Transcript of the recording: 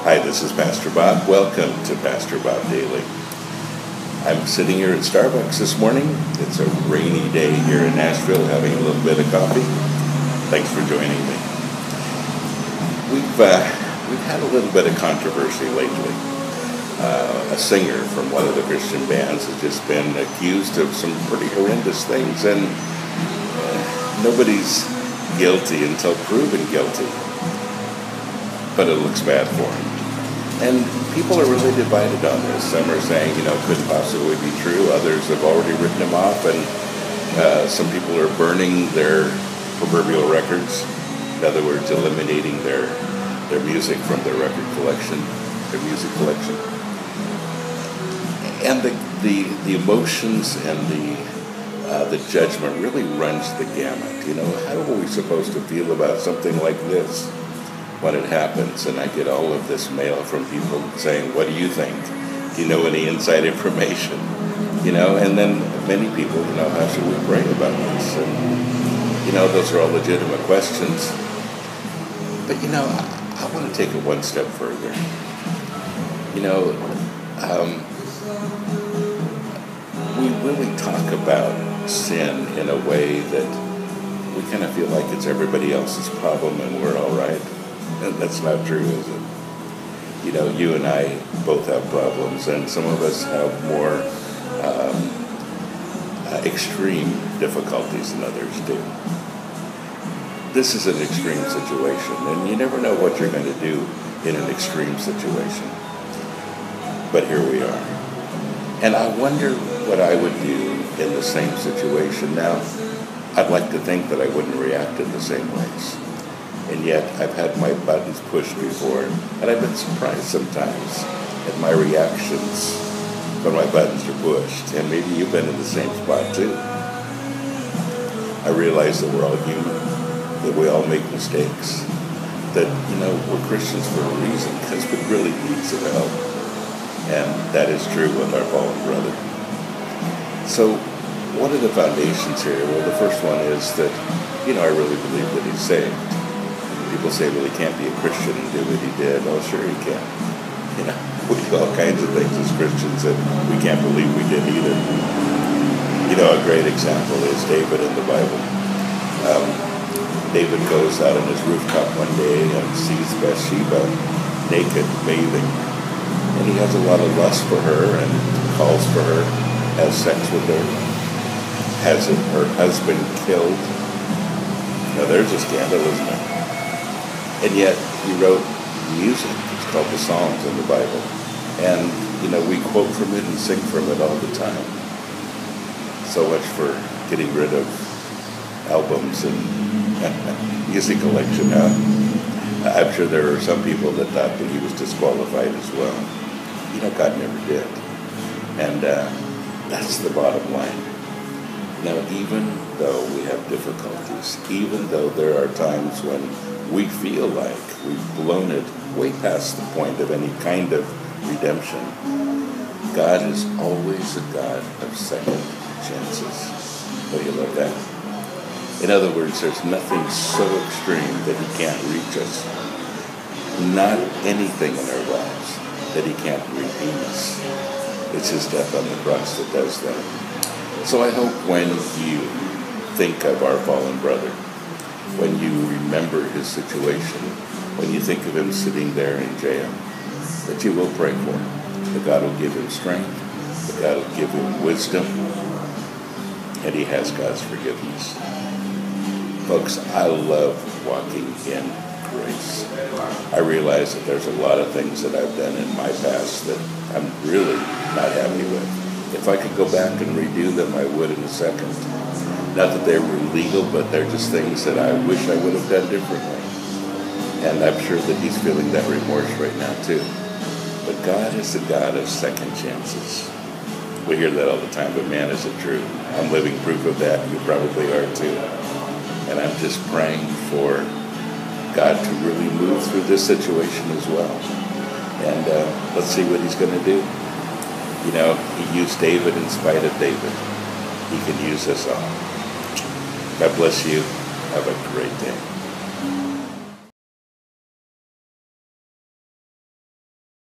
Hi, this is Pastor Bob. Welcome to Pastor Bob Daily. I'm sitting here at Starbucks this morning. It's a rainy day here in Nashville, having a little bit of coffee. Thanks for joining me. We've had a little bit of controversy lately. A singer from one of the Christian bands has just been accused of some pretty horrendous things, and nobody's guilty until proven guilty. But it looks bad for him. And people are really divided on this. Some are saying, couldn't possibly be true. Others have already written him off, and some people are burning their proverbial records. In other words, eliminating their music from their record collection, their music collection. And the emotions and the judgment really runs the gamut. How are we supposed to feel about something like this when it happens? And I get all of this mail from people saying, what do you think? Do you know any inside information? And then many people, how should we pray about this? And, those are all legitimate questions. But, I want to take it one step further. We really talk about sin in a way that we kind of feel like it's everybody else's problem and we're all right. And that's not true, is it? You and I both have problems, and some of us have more extreme difficulties than others do. This is an extreme situation, and you never know what you're going to do in an extreme situation. But here we are. And I wonder what I would do in the same situation. Now, I'd like to think that I wouldn't react in the same ways. And yet, I've had my buttons pushed before, and I've been surprised sometimes at my reactions when my buttons are pushed. And maybe you've been in the same spot too. I realize that we're all human, that we all make mistakes, that, we're Christians for a reason, because we really need some help. And that is true with our fallen brother. So, what are the foundations here? Well, the first one is that, I really believe that he's saved. People say, well, he can't be a Christian and do what he did. Oh, sure he can. We do all kinds of things as Christians that we can't believe we did either. A great example is David in the Bible. David goes out on his rooftop one day and sees Bathsheba naked, bathing. And he has a lot of lust for her and calls for her, has sex with her, has her husband killed. Now there's a scandal, isn't it? And yet he wrote music. It's called the Psalms in the Bible. And, we quote from it and sing from it all the time. So much for getting rid of albums and music collection now. I'm sure there are some people that thought that he was disqualified as well. God never did. And that's the bottom line. Now, even though we have difficulties, even though there are times when we feel like we've blown it way past the point of any kind of redemption, God is always a God of second chances. Don't you love that? In other words, there's nothing so extreme that he can't reach us. Not anything in our lives that he can't redeem us. It's his death on the cross that does that. So I hope when you think of our fallen brother, when you remember his situation, when you think of him sitting there in jail, that you will pray for him, that God will give him strength, that God will give him wisdom, and he has God's forgiveness. Folks, I love walking in grace. I realize that there's a lot of things that I've done in my past that I'm really not happy with. If I could go back and redo them, I would in a second. Not that they were illegal, but they're just things that I wish I would have done differently. And I'm sure that he's feeling that remorse right now too. But God is the God of second chances. We hear that all the time, but man, is it true. I'm living proof of that. You probably are too. And I'm just praying for God to really move through this situation as well. And let's see what he's going to do. He used David in spite of David. He can use us all. God bless you. Have a great day.